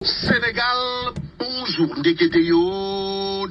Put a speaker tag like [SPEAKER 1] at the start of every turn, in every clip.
[SPEAKER 1] Sénégal, bonjour, Ndeketeyo,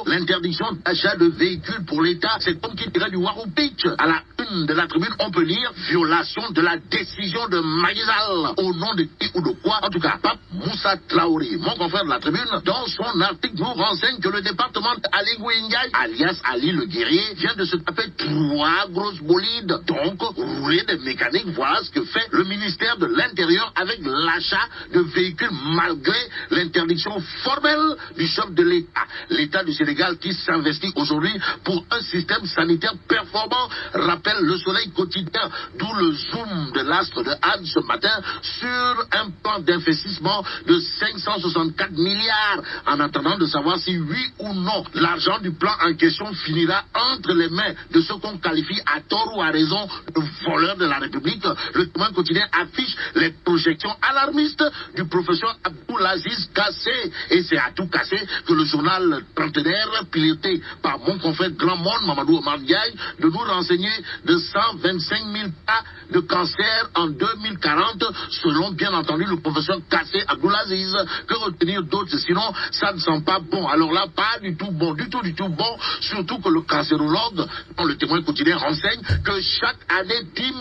[SPEAKER 1] l'interdiction d'achat de véhicules pour l'État, c'est comme qui dirait du Warou Beach. À la une de la tribune, on peut lire violation de la décision de Macky Sall. Au nom de qui ou de quoi? En tout cas, Pape Moussa Traoré, mon confrère de la tribune, dans son article nous renseigne que le département d'Ali Ngouingay, alias Ali le guerrier, vient de se taper 3 grosses bolides. Donc, rouler des mécaniques, voilà ce que fait le ministère de l'Intérieur avec l'achat de véhicules malgré l'interdiction formelle du chef de l'État. L'État du Sénégal qui s'investit aujourd'hui pour un système sanitaire performant, rappelle le Soleil quotidien, d'où le zoom de l'astre de Anne ce matin sur un plan d'investissement de 564 milliards, en attendant de savoir si oui ou non l'argent du plan en question finira entre les mains de ceux qu'on qualifie à tort ou à raison de voleurs de la République. Le Témoin quotidien affiche les projections alarmistes du professeur Abdoulaziz Kassé, et c'est à tout casser que le journal trentenaire, piloté par mon confrère Grand Monde, Mamadou Omar Ndiaye, de nous renseigner de 125 000 cas de cancer en 2040, selon bien entendu le professeur Kassé Abdoulaziz. Que retenir d'autres, sinon ça ne sent pas bon. Alors là, pas du tout bon, du tout bon, surtout que le cancérologue, dans le Témoin quotidien, renseigne que chaque année 10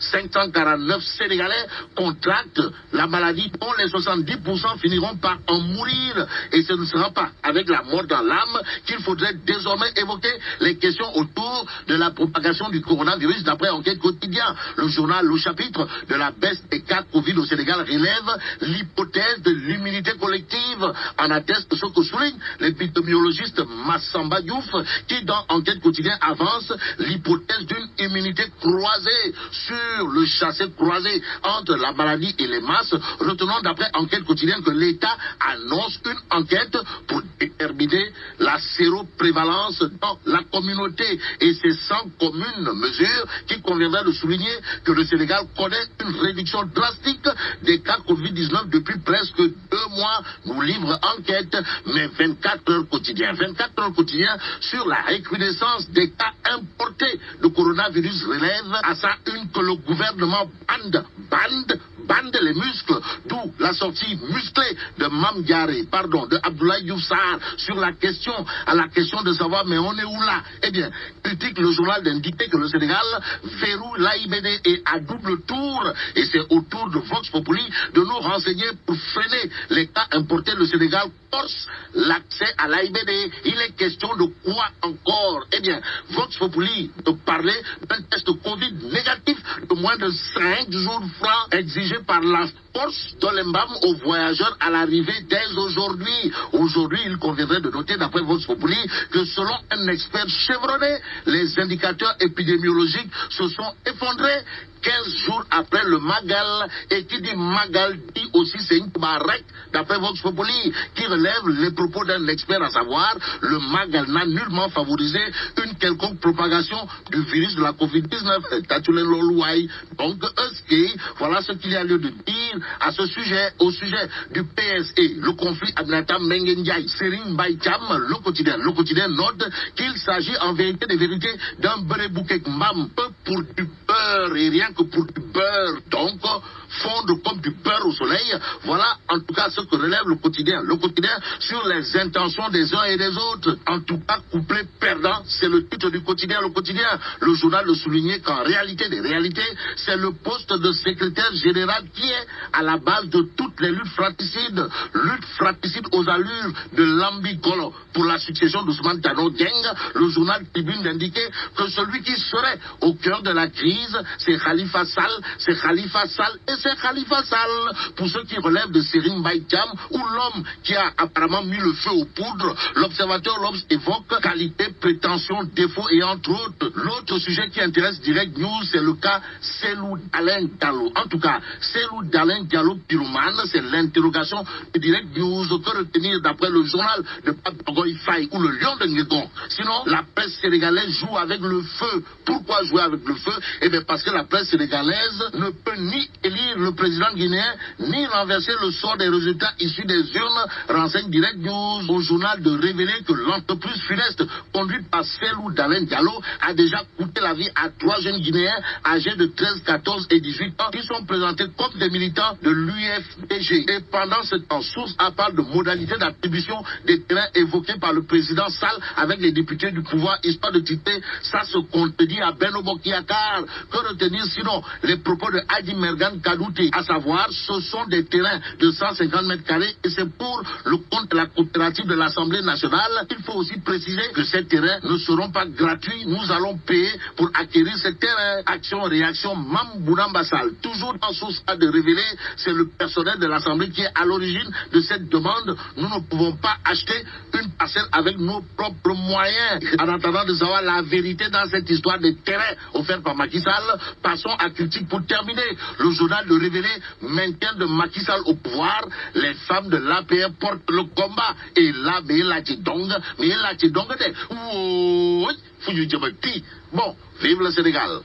[SPEAKER 1] 549 Sénégalais contractent la maladie, dont les 70% finiront par en mourir. Et ce ne sera pas avec la mort dans l'âme qu'il faudrait désormais évoquer les questions autour de la propagation du coronavirus. D'après Enquête Quotidien, le journal au chapitre de la baisse des cas Covid au Sénégal relève l'hypothèse de l'immunité collective. En atteste ce que souligne l'épidémiologiste Massamba Diouf, qui dans Enquête Quotidien avance l'hypothèse d'une immunité croisée sur le chassé croisé entre la maladie et les masses. Retenons d'après Enquête Quotidienne que l'État annonce une enquête pour déterminer la séroprévalence dans la communauté. Et c'est sans commune mesure qu'il conviendrait de souligner que le Sénégal connaît une réduction drastique des cas Covid-19 depuis presque 2 mois, nous livre Enquête, mais 24 heures quotidien. 24 heures quotidien sur la recrudescence des cas importés. Le coronavirus relève à sa une que le gouvernement bande les muscles, d'où la sortie musclée de de Abdoulaye Diouf Sarr sur la question de savoir mais on est où là? Eh bien, critique le journal d'indiquer que le Sénégal verrouille l'AIBD et à double tour, et c'est au tour de Vox Populi de nous renseigner pour freiner les cas importés. Le Sénégal force l'accès à l'AIBD. Il est question de quoi encore? Eh bien, Vox Populi de parler d'un test Covid négatif de moins de 5 jours francs exigé par la force de l'embam aux voyageurs à l'arrivée dès aujourd'hui. Aujourd'hui, il conviendrait de noter, d'après Vox Populi, que selon un expert chevronné, les indicateurs épidémiologiques se sont effondrés 15 jours après le Magal. Et qui dit Magal dit aussi c'est une barrette, d'après Vox Populi, qui relève les propos d'un expert, à savoir le Magal n'a nullement favorisé une quelconque propagation du virus de la Covid-19. Donc, voilà ce qu'il y a lieu de dire à ce sujet, au sujet du PSE, le conflit Aminata Mbengue Ndiaye, Serigne Mbaye Thiam. Le quotidien note qu'il s'agit en vérité des vérités d'un bouquet mbam, peu pour du beurre et rien que pour du beurre, donc fondre comme du beurre au soleil. Voilà en tout cas ce que relève le quotidien sur les intentions des uns et des autres. En tout cas, couplet perdant, c'est le titre du quotidien. Le journal le soulignait qu'en réalité des réalités, c'est le poste de secrétaire général qui est à la base de toutes les luttes fratricides aux allures de l'ambigolo pour la succession d'Ousmane Tanor Dieng. Le journal Tribune d'indiquer que celui qui serait au cœur de la crise, c'est Khalifa Sall et c'est Khalifa Sall. Pour ceux qui relèvent de Serigne Mbaye Thiam, ou l'homme qui a apparemment mis le feu aux poudres, l'observateur L'Obs évoque qualité, prétention, défaut et entre autres. L'autre sujet qui intéresse Direct News, c'est le cas Cellou Dalein Diallo. En tout cas, Cellou Dalein Diallo pyromane, c'est l'interrogation de Direct News. Que retenir d'après le journal de Pape Bogoy Faye ou le Lion de Nguégon? Sinon, la presse sénégalaise joue avec le feu. Pourquoi jouer avec le feu? Eh bien, parce que la presse sénégalaise ne peut ni élire le président guinéen, ni renverser le sort des résultats issus des urnes, renseigne Direct News au journal de révéler que l'entreprise funeste conduite par Cellou Dalein Diallo a déjà coûté la vie à 3 jeunes Guinéens âgés de 13, 14 et 18 ans qui sont présentés comme des militants de l'UFDG. Et pendant ce temps, source à part de modalités d'attribution des terrains évoqués par le président Sall avec les députés du pouvoir, histoire de titrer, ça se contredit à Benno Bokk Yakaar. Que retenir sinon les propos de Hadi Mergane Kadouté, à savoir, ce sont des terrains de 150 mètres carrés et c'est pour le compte de la coopérative de l'Assemblée nationale. Il faut aussi préciser que ces terrains ne seront pas gratuits. Nous allons payer pour acquérir ces terrains. Action-réaction Mambouna Mbassal. Toujours dans source à de révéler, c'est le personnel de l'Assemblée qui est à l'origine de cette demande. Nous ne pouvons pas acheter une parcelle avec nos propres moyens. En attendant de savoir la vérité dans cette histoire des terrains offerts par Macky Sall, passons à critique pour terminer. Le journal de révéler maintien de Macky Sall au pouvoir. Les femmes de l'APR portent le combat. Et là, mais la Tidong, bon, vive le Sénégal.